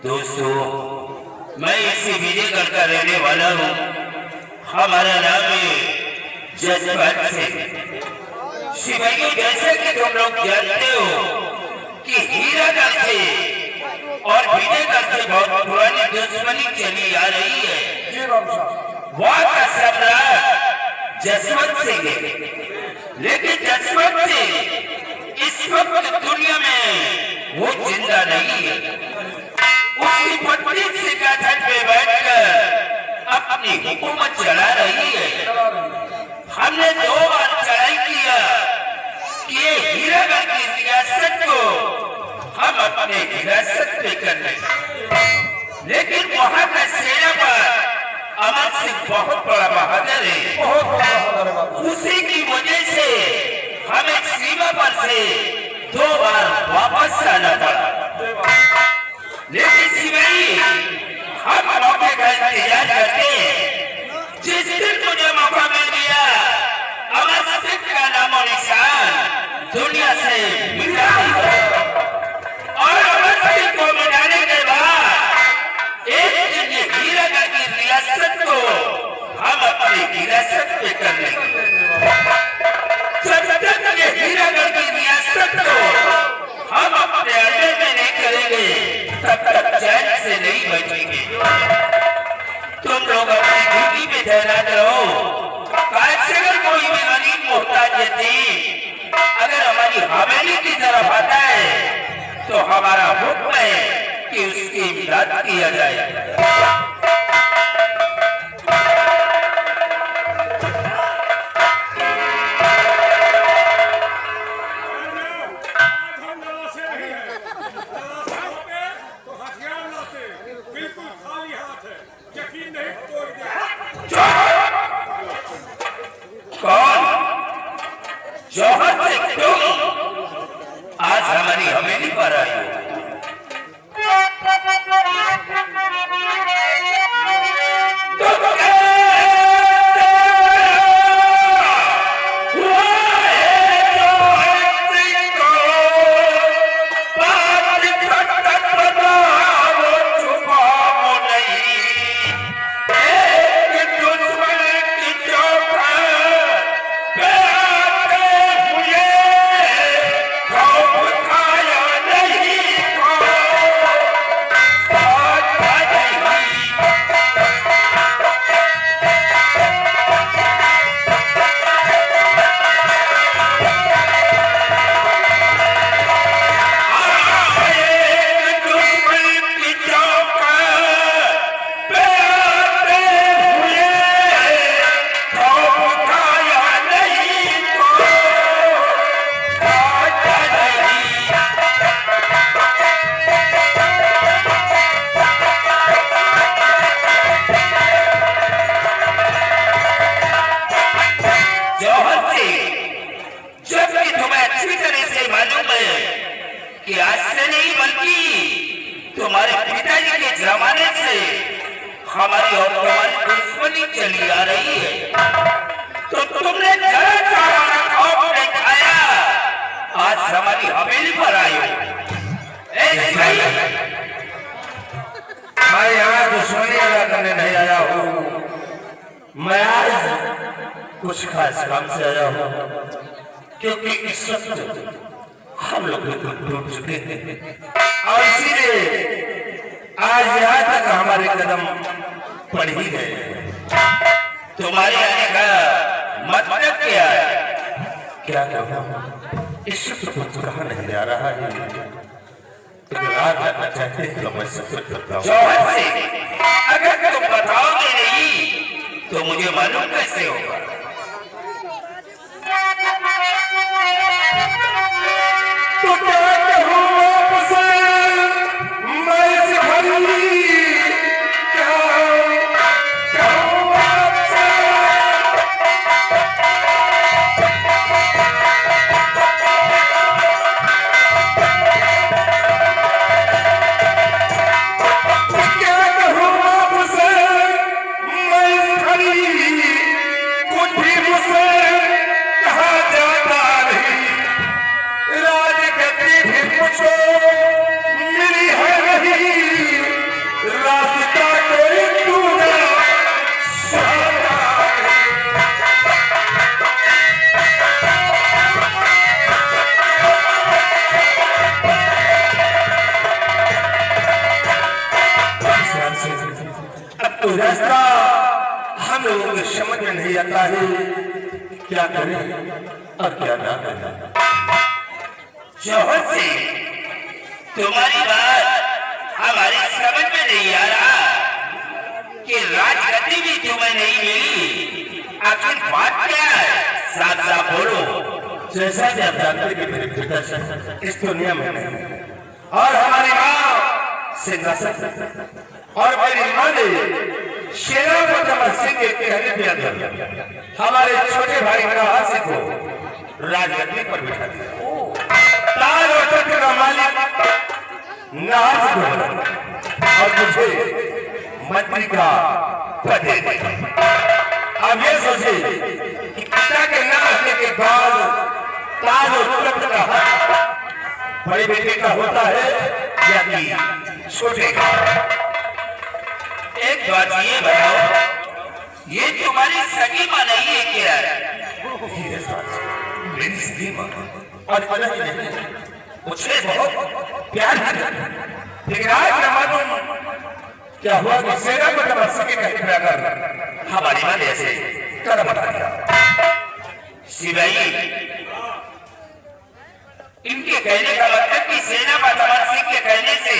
दोस्तों, मैं इसी विजयगढ़ का रहने वाला हूँ। हमारा नाम है जसवंत सिंह। सिपाहियों, जैसे कि तुम लोग जानते हो कि हीरागढ़ से और विजयगढ़ से बहुत पुरानी दुश्मनी चली आ रही है। वहाँ का सम्राट जसवंत सिंह है, लेकिन जसवंत सिंह इस वक्त दुनिया में वो जिंदा नहीं है। उसकी पत्नी सिंहासन पे बैठकर अपनी हुकूमत चला रही है। हमने 2 बार चढ़ाई किया कि ये हीरागढ़ की रियासत को हम अपने हिरासत में कर लें, लेकिन वहां का सेनापति अमर सिंह बहुत बड़ा बहादुर है। उसी की वजह से हमें सीमा पर से 2 बार वापस आना पड़ा। लेकिन सिपाही, हम मौके का इंतजार करते हैं। जिस दिन मुझे मौका मिल गया, अमर सिंह का नामो निशान दुनिया से मिटा दिया। और अमर सिंह को मिटाने के बाद एक दिन ये हीरागढ़ की रियासत को हम अपनी हिरासत में कर लेंगे। जब तक ये हीरागढ़ की रियासत को हम अपने अड्डे में नहीं करेंगे, तब तक चैन से नहीं बैठेंगे। तुम लोग अपनी ड्यूटी पे तैनात रहो। अगर कोई भी गरीब मोहताज यतीम अगर हमारी हवेली की तरफ आता है तो हमारा हुक्म है कि उसकी इमदाद किया जाए। जौहर सिंह, तुम आज हमारी हवेली पर आए हो। कि आज से नहीं बल्कि तुम्हारे पिताजी के जमाने से हमारी और तुम्हारी दुश्मनी चली आ रही है। तो तुमने जरा सा हमारा खौफ दिखाया, आज हमारी हवेली पर आए हो। मैं यहाँ दुश्मनी अदा करने नहीं आया हूँ। मैं आज कुछ खास काम से आया हूँ, क्योंकि इस वक्त हम लोग टूट चुके हैं और इसीलिए आज यहाँ तक हमारे कदम पड़ ही गए। तुम्हारे आने का मतलब क्या है? क्या कहूँ, इस वक्त कुछ कहा नहीं जा रहा है। रात आना चाहते हैं तो मैं सफर करता हूँ। जौहर सिंह, अगर तुम बताओगे नहीं तो मुझे मालूम कैसे होगा? तो क्या कहूँ आपसे, मैं इस घड़ी क्या कहूँ आपसे। क्या कहूँ आपसे, मैं इस घड़ी कुछ भी मुझसे कहा जाता नहीं। राजगद्दी लगता है क्या करें और क्या ना करें। जौहर सिंह, तुम्हारी बात हमारी समझ में नहीं आ रहा कि राजगद्दी भी तुम्हें नहीं मिली, आखिर बात क्या है? साफ साफ बोलो। जैसा कि आप जानते कि मेरे पिता इस दुनिया में नहीं और हमारी माँ सिंहासन और मेरी माँ ने शेरावत सिंह के कहने पे अंदर हमारे छोटे भाई नवाज को राजगद्दी पर बिठा दिया। ताज और तख्त का मालिक नवाज को और मुझे मंत्री का पद दे दिया। अब ये सोचे कि पिता के नाम रखने के बाद ताज और तख्त का हक बड़े बेटे का होता है या कि छोटे का। एक बात ये बताओ, ये तुम्हारी सगी माँ नहीं है क्या? मेरी सगी माँ और मुझे बहुत प्यार है, लेकिन आज न मालूम क्या हुआ कि सेना को तमस्या के कहीं पे अगर हमारी माँ ने ऐसे कदम उठा दिया। सिपाही, इनके कहने का मतलब कि सेना बदमाश सिंह के कहने से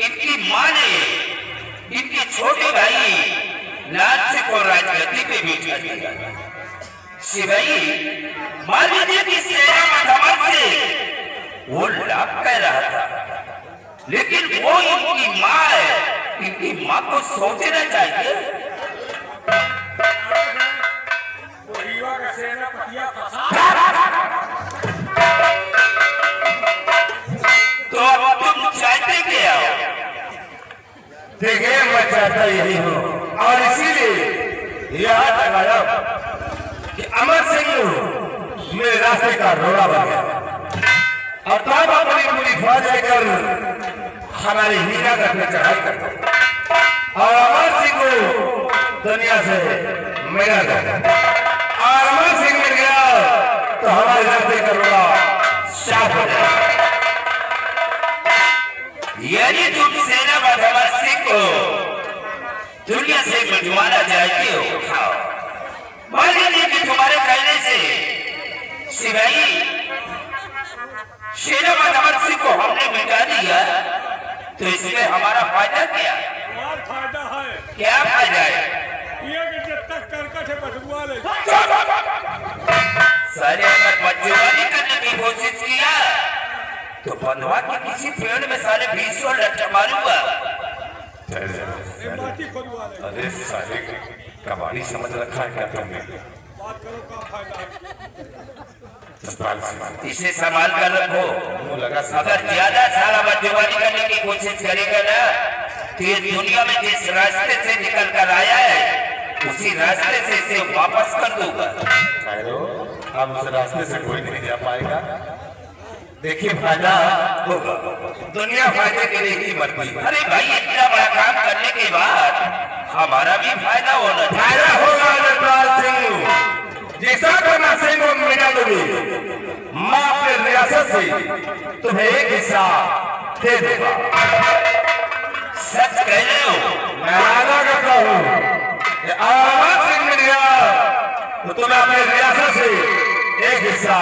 इनकी माँ ने इनके छोटे भाई लाल सिंह को राजगद्दी पे बिठा दिया। सिपाही, मान लीजिए कि सेना बदमाश से वो लाभ कर रहा था, लेकिन वो इनकी माँ है, इनकी माँ को सोचना चाहिए। तो अब तुम चाहते क्या हो? देखिए, मैं चाहता यही हूँ और इसीलिए यहाँ तक आया कि अमर सिंह मेरे रास्ते का रोड़ा बन गया और तब अपनी पूरी फौज लेकर हमारी हीरागढ़ में चढ़ाई करता और अमर सिंह को दुनिया से मिला गया और अमर सिंह मिल गया तो हमारे रास्ते का रोड़ा साफ हो जाएगा। यानी तुम सेना बदमाश सिंह को दुनिया से मिटवाना चाहते हो? मान लीजिए कि तुम्हारे कहने से सिपाही सेना बदमाश सिंह को हमने मिटा दिया, तो इसमें हमारा फायदा क्या? फायदा है। क्या फायदा है? ये कि जब तक करकट है बटुआ ले सारे अगर बदजुबानी करने की कोशिश किया तो बंधवा के किसी पेड़ में सारे 20 लट्ठा मारूंगा। माटी खोदवा ले। अरे साले कबाड़ी समझ रखा है क्या तुमने? बात करो का फायदा है। इसे संभाल कर रखो। लगा अगर ज्यादा सारा बदजुबानी करने की कोशिश करेगा ना तो ये दुनिया में जिस रास्ते से निकल कर आया है उसी रास्ते से इसे वापस कर दूंगा। अब उस रास्ते से कोई नहीं जा पाएगा। देखिए, फायदा होगा, दुनिया फायदे के लिए ही मरती है। अरे भाई, इतना बड़ा काम करने के बाद हमारा भी फायदा होना चाहिए। फायदा होगा नटराज सिंह, जैसा करना सिंह को मिला दोगे, मैं अपने रियासत से तुम्हें एक हिस्सा दे दूंगा। सच कह रहे हो? मैं वादा करता हूँ कि आवाज सिंह मिल गया तो तुम्हें अपने रियासत से एक हिस्सा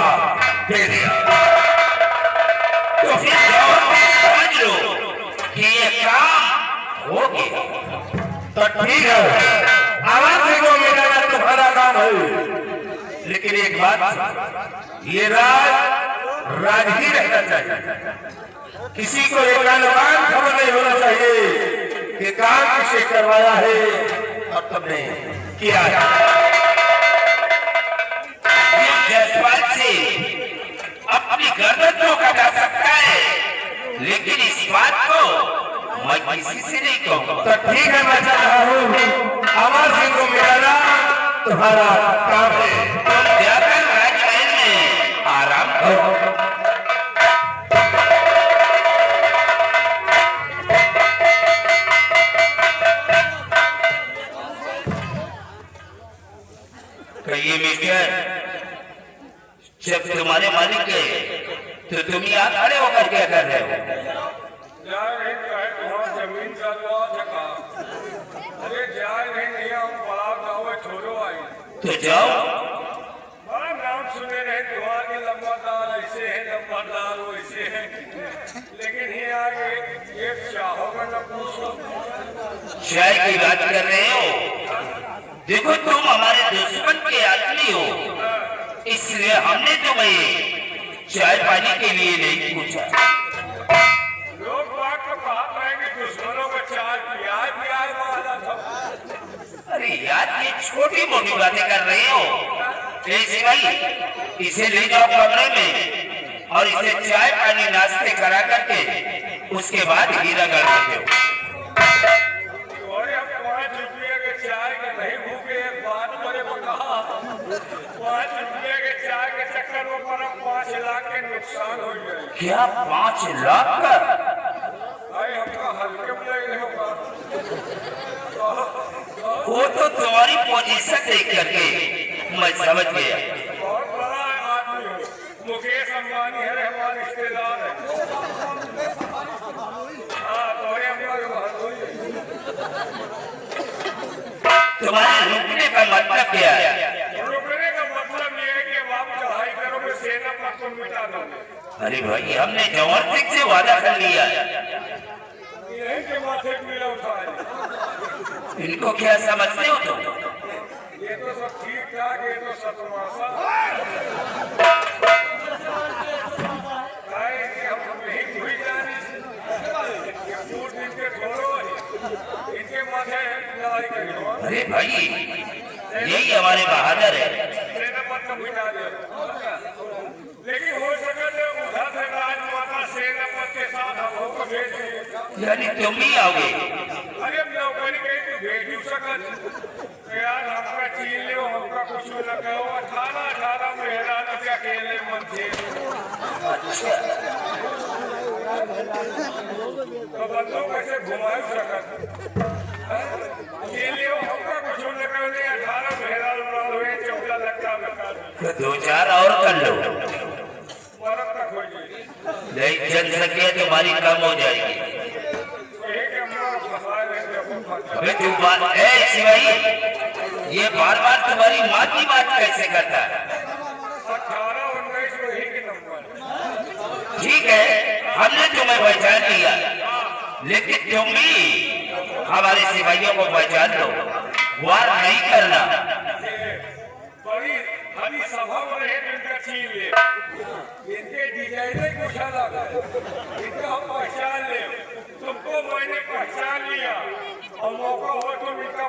दे दिया। तो फिर समझ लो कि ये काम हो गया। तो ठीक है, आवाज सिंह को मिलाना तुम्हारा काम है, लेकिन एक बात, ये राज ही रहना चाहिए। किसी को एक अनुमान खबर नहीं होना चाहिए कि काम किसे करवाया है और तुमने किया है। जसपाल से अपनी गर्दन तो कटा सकता है, लेकिन इस बात को मैं किसी से नहीं कहूँगा। तो ठीक है, मैं चाह रहा हूँ अमर सिंह को मिलाना तुम्हारा काम है। तुम जाकर राजमहल में आराम करो। कहिए मिस्टर, जब तुम्हारे मालिक गए तो तुम यहाँ खड़े होकर क्या कर रहे हो? जमीन अरे जाए नहीं हम पलाव जाओ छोड़ो आई जाओ। बड़ा नाम सुने रहे दुआ के लंबादार ऐसे है लंबादार वैसे है, लेकिन ये आगे ये चाहोगे न पूछो। चाय की बात कर रहे हो? देखो तुम हमारे दुश्मन के आदमी हो, इसलिए हमने तुम्हें चाय पानी के लिए नहीं पूछा। लोग बात को कहा पाएंगे दुश्मनों का चाय प्यार वाला था। अरे यार ये छोटी मोटी बातें कर रहे हो। ऐसे भाई इसे ले जाओ कमरे में और इसे चाय पानी नाश्ते करा करके उसके बाद हीरा कर देते हो। और अब 5 रुपये के चाय के नहीं भूखे बात करे को कहा 5 रुपये के चाय के चक्कर में पर 5 लाख के नुकसान हो गए। क्या 5 लाख का? भाई हमका हल्के में नहीं होगा। वो तो तुम्हारी पोजीशन देख करके मैं समझ गया। बहुत बड़ा आदमी हो, मुकेश अंबानी है हमारे रिश्तेदार है। हाँ तोरे तुम्हारे रुकने का मतलब क्या है? रुकने का मतलब ये है कि आप चढ़ाई करोगे सेना पर तुम मिटा दोगे। अरे भाई हमने जवान सिंह से वादा कर लिया। यही के माथे पीला उठाए। इनको क्या समझते हो तुम? ये तो सब ठीक ठाक, ये तो सतमाशा हम नहीं भूल जानी। ये पूरे दिन के छोड़ो इनके माथे लड़ाई करो। अरे भाई यही हमारे बहादुर है। सेना पर तो मिटा दे, लेकिन हो सके तो उधर से राजमाता सेना पर के साथ हम लोग भेज दें। यानी तुम भी आओगे? अरे नौकरी के तो भेज ही सकत यार। हमका चीन ले हमका कुछ न कहो। 18 महिला के अकेले मन थे तो बंदों कैसे घुमा सकत। चीन ले हमका कुछ न कहो। 18 महिला हुए 14 लगता बता 2-4 और कर लो, बर्फ तक हो जाए। नहीं चल सके तुम्हारी कम हो जाएगी। एक हम फंसा लेंगे। अबे तू बात है शिवाई, ये बार बार तुम्हारी माँ की बात कैसे करता है? 18-19 वही के नंबर। ठीक है हमने तुम्हें पहचान लिया, लेकिन तुम भी हमारे सिपाहियों को पहचान लो। वार नहीं करना। बड़ी हरी सभा में रहे इनका चीन ले। इनके डिजाइन कुछ अलग है, इनका हम पहचान ले। तुमको मैंने पहचान लिया और मौका हो तो इनका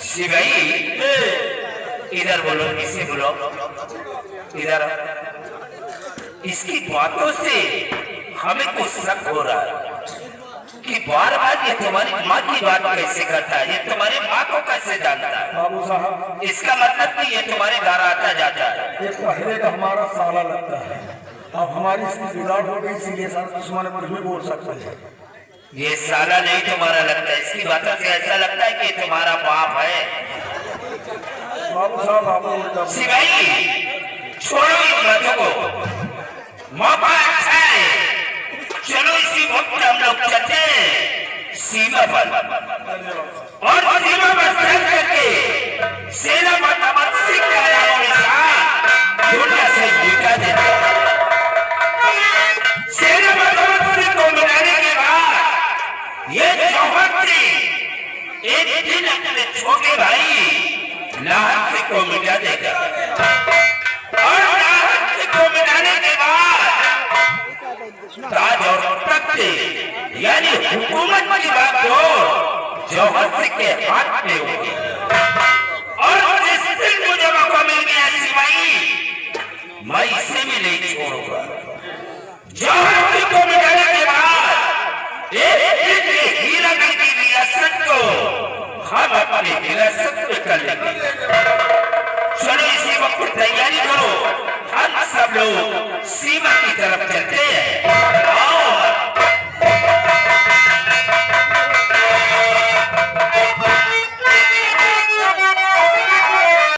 शिवाई इधर बोलो, इसे बोलो इधर। इसकी बातों से हमें कुछ शक हो रहा है कि बार बार ये तुम्हारी माँ की बात कैसे करता है, ये तुम्हारी माँ को कैसे जानता है। बाबू साहब इसका मतलब कि ये तुम्हारे घर आता जाता है। ये पहले का हमारा साला लगता है, अब हमारी इसकी बिगाड़ हो गई, इसीलिए सर दुश्मन कुछ भी बोल सकते हैं। ये साला नहीं तुम्हारा लगता है, इसकी बातों से ऐसा लगता है कि तुम्हारा बाप है। बाबू साहब बाबू शिवाई छोड़ो इन बातों को, मौका अच्छा है। चलो इसी वक्त हम लोग चलते हैं सीमा पर और सीमा पर चल करके सेना पर अमर सिंह के अलावा के साथ दुनिया से मिटा देते हैं। सेना पर अमर सिंह को मिटाने के बाद ये जौहर सिंह एक दिन अपने छोटे भाई लाहन सिंह को मिटा देगा और लाहन सिंह को मिटाने के बाद ताज और तख्त यानी हुकूमत की बात तो जौहर सिंह के हाथ में होगी। और जिस दिन मुझे मौका मिल गया सिपाही, मैं इसे भी नहीं छोड़ूंगा। जौहर सिंह को मिटाने के बाद एक दिन हीरागढ़ की रियासत को हम अपनी विरासत में कर लेंगे। चलो इसी वक्त तैयारी करो, हम सब लोग